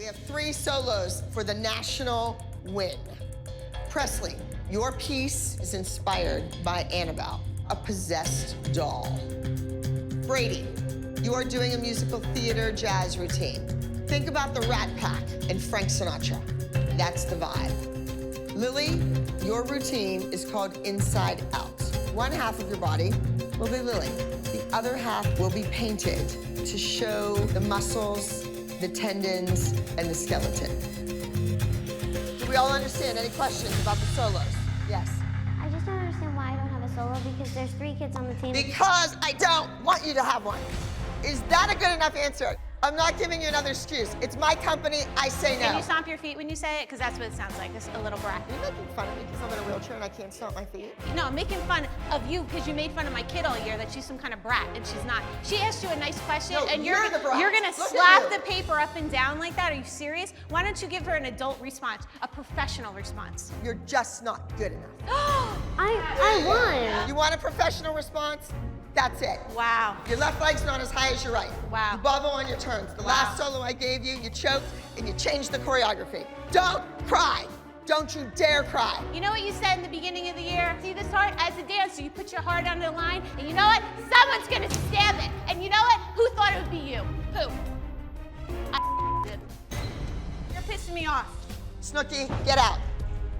have 3 solos for the national win. Presley, your piece is inspired by Annabelle, a possessed doll. Brady, you are doing a musical theater jazz routine. Think about the Rat Pack and Frank Sinatra. That's the vibe. Lily, your routine is called Inside Out. One half of your body will be Lily. The other half will be painted to show the muscles, the tendons, and the skeleton. Do we all understand? Any questions about the solos? Yes. I just don't understand why I don't have a solo because there's 3 kids on the team. Because I don't want you to have one. Is that a good enough answer? I'm not giving you another excuse. It's my company, I say no. Can you stomp your feet when you say it? Because that's what it sounds like, just a little brat. Are you making fun of me because I'm in a wheelchair and I can't stomp my feet? No, I'm making fun of you because you made fun of my kid all year that she's some kind of brat, and she's not. She asked you a nice question, No, and you're the brat. you're gonna Look at slap you. the paper up and down like that? Are you serious? Why don't you give her an adult response, a professional response? You're just not good enough. I won. You want a professional response? That's it. Wow. Your left leg's not as high as your right. Wow. You bubble on your turns. The Wow. last solo I gave you, you choked and you changed the choreography. Don't cry. Don't you dare cry. You know what you said in the beginning of the year? See this heart? As a dancer, you put your heart on the line, and you know what? Someone's gonna stab it. And you know what? Who thought it would be you? Who? I did. You're pissing me off. Snooki, get out.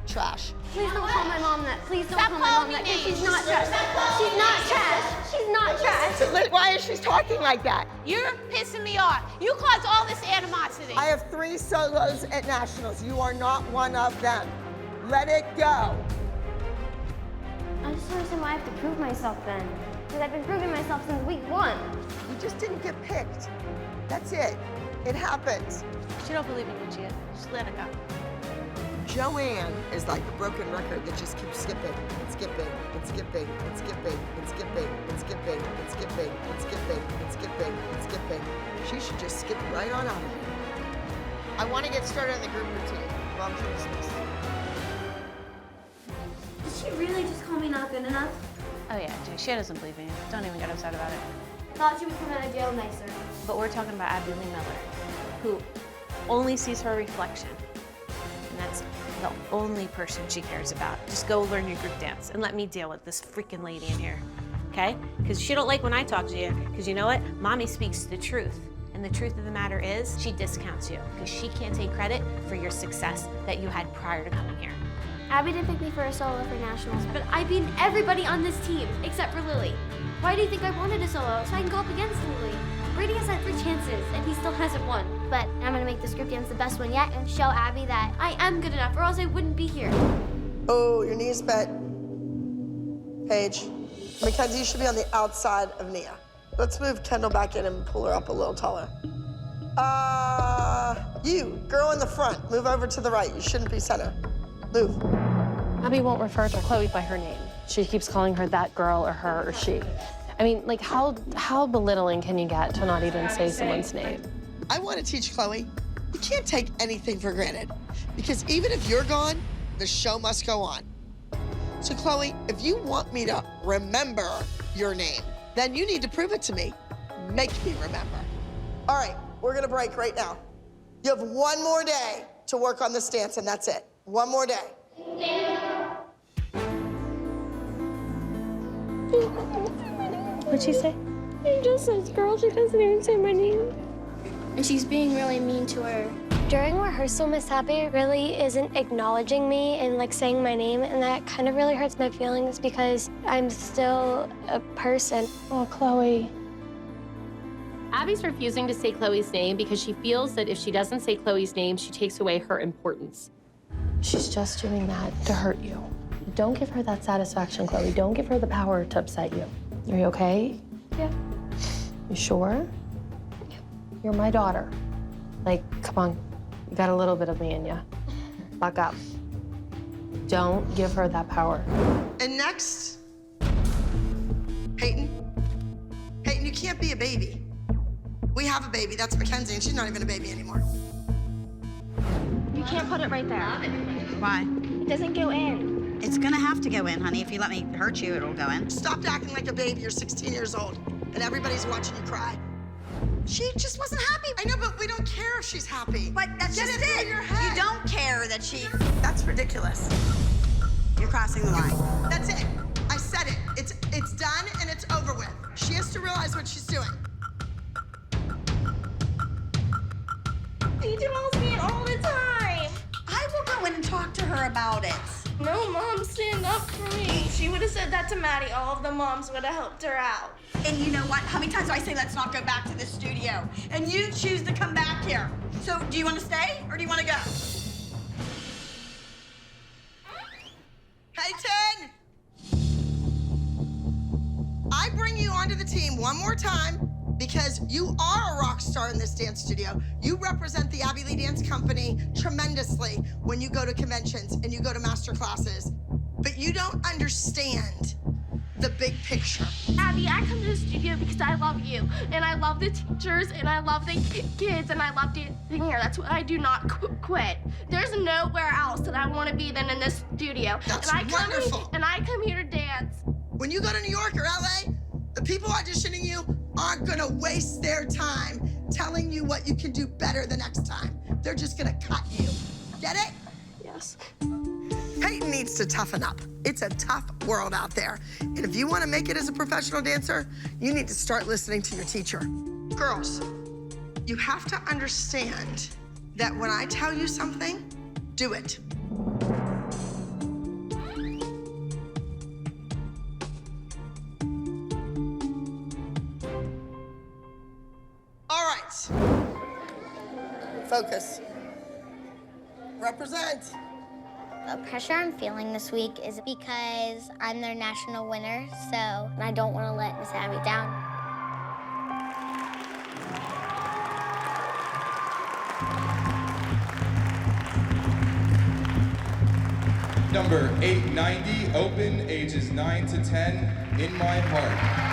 Trash. Please don't call my mom that. Please don't Stop call my calling mom me that. 'Cause names. she's not trash. She's not trash. She's not trash. Why is she talking like that? You're pissing me off. You caused all this animosity. I have 3 solos at nationals. You are not one of them. Let it go. I just don't understand why I have to prove myself then. Because I've been proving myself since week 1. You just didn't get picked. That's it. It happens. She don't believe in you, Gia. Just let it go. Joanne is like a broken record that just keeps skipping and skipping and skipping and skipping and skipping and skipping and skipping and skipping and skipping and skipping. She should just skip right on out of here. I want to get started on the group routine. Mom's dismissed. Did she really just call me not good enough? Oh yeah, Gia, she doesn't believe in you. Don't even get upset about it. Thought she was coming out of jail nicer. But we're talking about Abby Lee Miller, who only sees her reflection. And that's the only person she cares about. Just go learn your group dance and let me deal with this freaking lady in here, okay? Because she don't like when I talk to you, because you know what? Mommy speaks the truth. And the truth of the matter is, she discounts you, because she can't take credit for your success that you had prior to coming here. Abby didn't pick me for a solo for nationals, but I beat everybody on this team except for Lily. Why do you think I wanted a solo? So I can go up against Lily. Brady has had 3 chances, and he still hasn't won. But I'm gonna make this group dance the best one yet and show Abby that I am good enough, or else I wouldn't be here. Oh, your knee's bent. Paige. Mackenzie, you should be on the outside of Nia. Let's move Kendall back in and pull her up a little taller. You, girl in the front, move over to the right. You shouldn't be center. Move. Abby won't refer to Chloe by her name. She keeps calling her that girl or her or she. I mean, like, how belittling can you get to not even say someone's name? I want to teach Chloe, you can't take anything for granted. Because even if you're gone, the show must go on. So Chloe, if you want me to remember your name, then you need to prove it to me. Make me remember. All right, we're gonna break right now. You have 1 more day to work on this dance, and that's it. 1 more day. What'd she say? She just says girl, she doesn't even say my name. And she's being really mean to her. During rehearsal, Miss Happy really isn't acknowledging me and like saying my name, and that kind of really hurts my feelings because I'm still a person. Oh, Chloe. Abby's refusing to say Chloe's name because she feels that if she doesn't say Chloe's name, she takes away her importance. She's just doing that to hurt you. Don't give her that satisfaction, Chloe. Don't give her the power to upset you. Are you okay? Yeah. You sure? Yeah. You're my daughter. Like, come on. You got a little bit of me in you. Buck up. Don't give her that power. And next, Peyton. Peyton, you can't be a baby. We have a baby, that's Mackenzie, and she's not even a baby anymore. You can't put it right there. Why? It doesn't go in. It's gonna have to go in, honey. If you let me hurt you, it'll go in. Stop acting like a baby, you're 16 years old, and everybody's watching you cry. She just wasn't happy. I know, but we don't care if she's happy. But that's Get just it through it. your head. You don't care that she... That's ridiculous. You're crossing the line. That's it. I said it. It's done and it's over with. She has to realize what she's doing. He tells me all the time. I will go in and talk to her about it. No, Mom, stand up for me. She would have said that to Maddie. All of the moms would have helped her out. And you know what? How many times do I say let's not go back to the studio? And you choose to come back here. So do you want to stay or do you want to go? Peyton! I bring you onto the team one more time because you are a rock star in this dance studio. You represent the Abby Lee Dance Company tremendously when you go to conventions and you go to master classes. But you don't understand the big picture. Abby, I come to the studio because I love you, and I love the teachers, and I love the kids, and I love dancing here. That's why I do not quit. There's nowhere else that I want to be than in this studio. That's and wonderful. And I come here to dance. When you go to New York or LA, the people auditioning you aren't gonna waste their time telling you what you can do better the next time. They're just gonna cut you. Get it? Yes. Peyton needs to toughen up. It's a tough world out there. And if you want to make it as a professional dancer, you need to start listening to your teacher. Girls, you have to understand that when I tell you something, do it. All right. Focus. Represent. The pressure I'm feeling this week is because I'm their national winner, so I don't want to let Miss Abby down. Number 890, open, ages 9 to 10, In My Heart.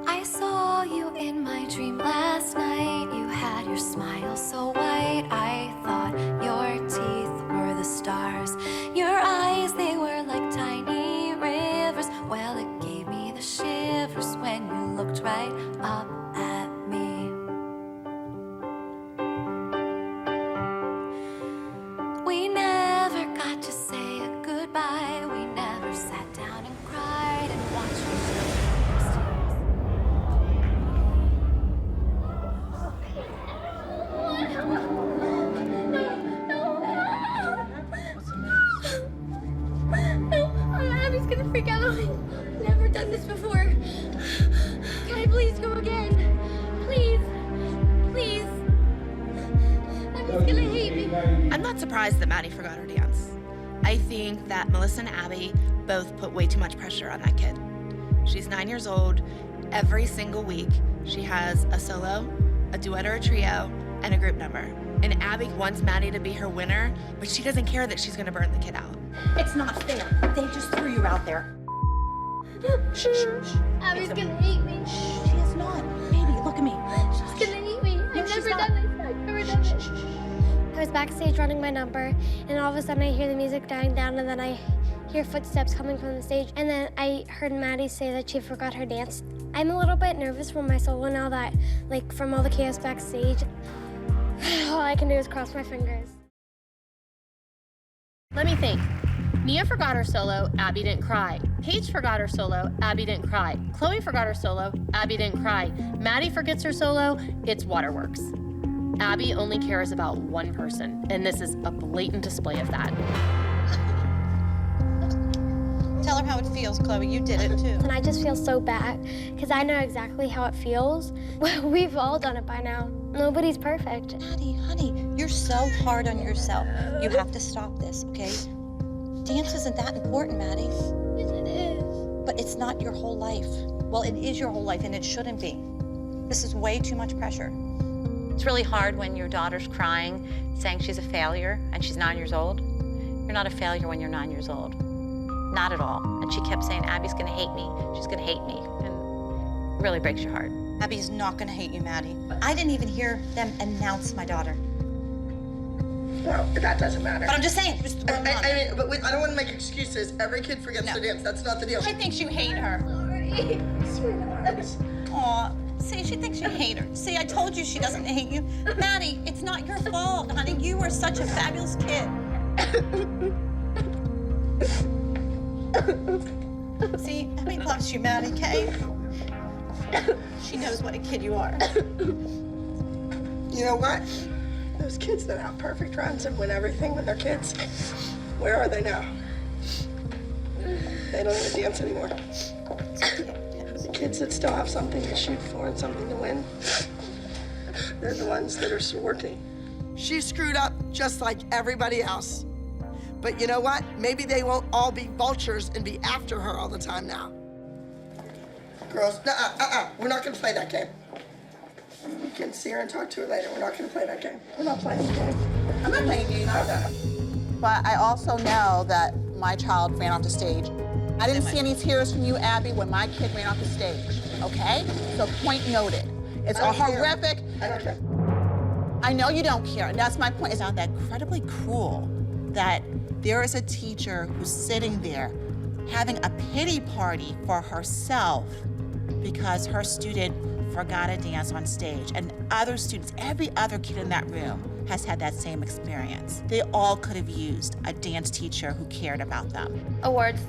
I saw you in my dream last night. You had your smile so white. I thought your teeth were the stars. Your eyes, they were like tiny rivers. Well, it gave me the shivers when you looked right up at me. We never got to say a goodbye. We never sat down and cried and watched you show your tears. Abby's gonna freak out on me. I've never done this before. Can I please go again? Please. Please. Abby's gonna hate me. I'm not surprised that Maddie forgot her dance. I think that Melissa and Abby both put way too much pressure on that kid. She's 9 years old. Every single week, she has a solo, a duet or a trio, and a group number. And Abby wants Maddie to be her winner, but she doesn't care that she's gonna burn the kid out. It's not fair. They just threw you out there. Shh, shh, shh. Abby's gonna hate me. She is not. Baby, look at me. She's gonna hate me. I've she's never not. done this. I've never done this. I was backstage running my number, and all of a sudden I hear the music dying down, and then I hear footsteps coming from the stage, and then I heard Maddie say that she forgot her dance. I'm a little bit nervous for my solo now that, like, from all the chaos backstage, all I can do is cross my fingers. Let me think. Nia forgot her solo, Abby didn't cry. Paige forgot her solo, Abby didn't cry. Chloe forgot her solo, Abby didn't cry. Maddie forgets her solo, it's Waterworks. Abby only cares about one person, and this is a blatant display of that. Tell her how it feels, Chloe. You did it too. And I just feel so bad, because I know exactly how it feels. We've all done it by now. Nobody's perfect. Maddie, honey, you're so hard on yourself. You have to stop this, okay? Dance isn't that important, Maddie. Yes, it is. But it's not your whole life. Well, it is your whole life, and it shouldn't be. This is way too much pressure. It's really hard when your daughter's crying, saying she's a failure, and she's 9 years old. You're not a failure when you're 9 years old. Not at all. And she kept saying, Abby's gonna hate me. She's gonna hate me. And really breaks your heart. Abby's not gonna hate you, Maddie. I didn't even hear them announce my daughter. Well, that doesn't matter. But I'm just saying, just I mean, but I don't want to make excuses. Every kid forgets to dance. That's not the deal. She thinks you hate her. Aw, see, she thinks you hate her. See, I told you she doesn't hate you. Maddie, it's not your fault, honey. You were such a fabulous kid. See, Abby loves you, Maddie, Kay. She knows what a kid you are. You know what? Those kids that have perfect runs and win everything with their kids, where are they now? They don't even dance anymore. The kids that still have something to shoot for and something to win, they're the ones that are still working. She screwed up just like everybody else. But you know what? Maybe they won't all be vultures and be after her all the time now. Girls, we're not gonna play that game. You can see her and talk to her later. We're not gonna play that game. We're not playing the game. I'm not playing games. But I also know that my child ran off the stage. I didn't see any tears from you, Abby, when my kid ran off the stage, okay? So point noted. It's a horrific. I don't care. I know you don't care, and that's my point. It's not that incredibly cruel that there is a teacher who's sitting there having a pity party for herself because her student forgot to dance on stage. And other students, every other kid in that room has had that same experience. They all could have used a dance teacher who cared about them. Awards.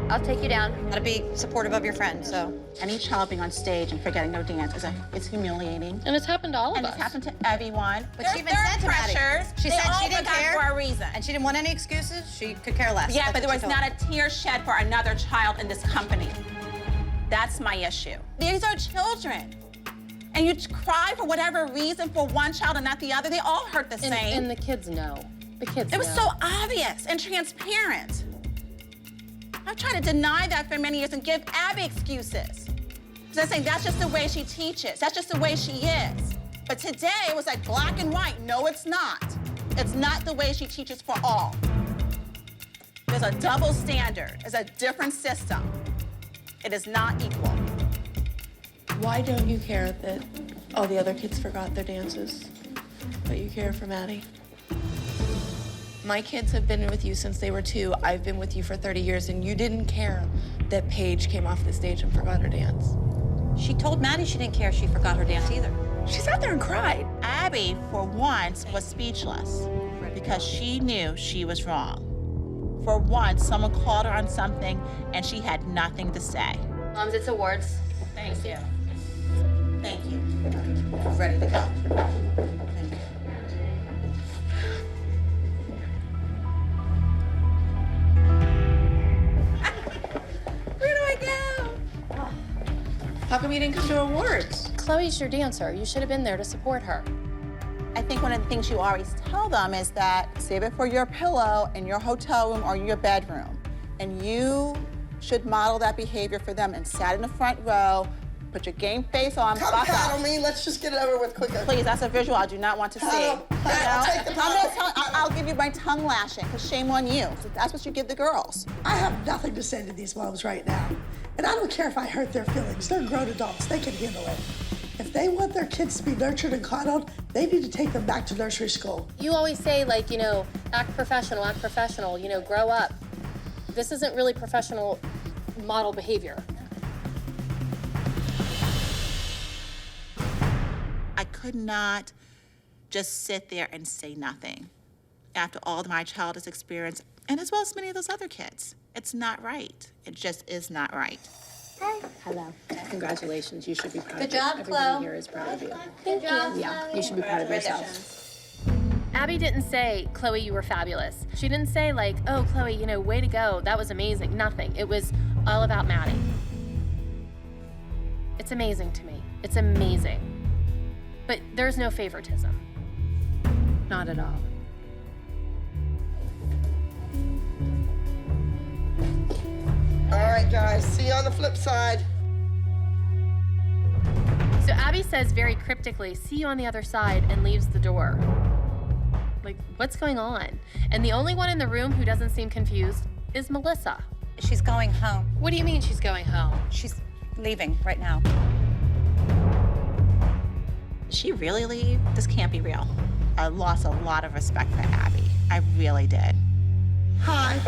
I'll take you down. Gotta be supportive of your friend, so. Any child being on stage and forgetting no dance is humiliating. And it's happened to all of us. And it's happened to everyone. But she even said to Maddie, she said she didn't care for a reason. and she didn't want any excuses. She could care less. Yeah, but That's there was what she not a tear shed for another child in this company. That's my issue. These are children. And you cry for whatever reason for one child and not the other. They all hurt the same. And the kids know. The kids It was know. so obvious and transparent. I've tried to deny that for many years and give Abby excuses. Because I'm saying that's just the way she teaches. That's just the way she is. But today it was like black and white. No, it's not. It's not the way she teaches for all. There's a double standard. There's a different system. It is not equal. Why don't you care that all the other kids forgot their dances, but you care for Maddie? My kids have been with you since they were 2. I've been with you for 30 years, and you didn't care that Paige came off the stage and forgot her dance. She told Maddie she didn't care she forgot her dance either. She sat there and cried. Abby, for once, was speechless because she knew she was wrong. For once, someone called her on something and she had nothing to say. Moms, it's awards. Thank you. Thank you. Ready to go. Thank you. Where do I go? How come you didn't come to awards? Chloe's your dancer. You should have been there to support her. I think one of the things you always tell them is that save it for your pillow in your hotel room or your bedroom. And you should model that behavior for them and sat in the front row, put your game face on, Come buck paddle up. me. Let's just get it over with quicker. Please, that's a visual I do not want to see. Paddle. I'll take the paddle. I'll give you my tongue lashing, because shame on you. That's what you give the girls. I have nothing to say to these moms right now. And I don't care if I hurt their feelings. They're grown adults. They can handle it. If they want their kids to be nurtured and coddled, they need to take them back to nursery school. You always say, like, you know, act professional, you know, grow up. This isn't really professional model behavior. I could not just sit there and say nothing after all my child has experienced, and as well as many of those other kids. It's not right. It just is not right. Hello. Congratulations. You should be proud Good of you. job, Everybody Chloe. here is proud of you. Thank you. Yeah, you should be proud of yourself. Abby didn't say, Chloe, you were fabulous. She didn't say, like, oh, Chloe, you know, way to go. That was amazing. Nothing. It was all about Maddie. It's amazing to me. It's amazing. But there's no favoritism. Not at all. All right, guys. See you on the flip side. So Abby says very cryptically, see you on the other side, and leaves the door. Like, what's going on? And the only one in the room who doesn't seem confused is Melissa. She's going home. What do you mean she's going home? She's leaving right now. Did she really leave? This can't be real. I lost a lot of respect for Abby. I really did. Hi.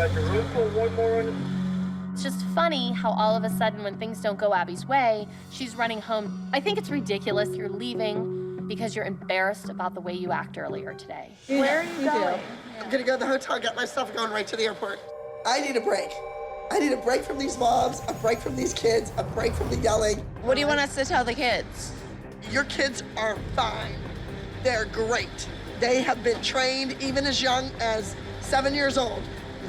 It's just funny how all of a sudden when things don't go Abby's way, she's running home. I think it's ridiculous you're leaving because you're embarrassed about the way you act earlier today. Where are you going? I'm gonna go to the hotel, get my stuff, going right to the airport. I need a break. I need a break from these moms, a break from these kids, a break from the yelling. What do you want us to tell the kids? Your kids are fine. They're great. They have been trained even as young as 7 years old.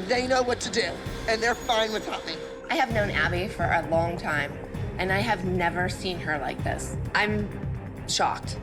They know what to do, and they're fine without me. I have known Abby for a long time, and I have never seen her like this. I'm shocked.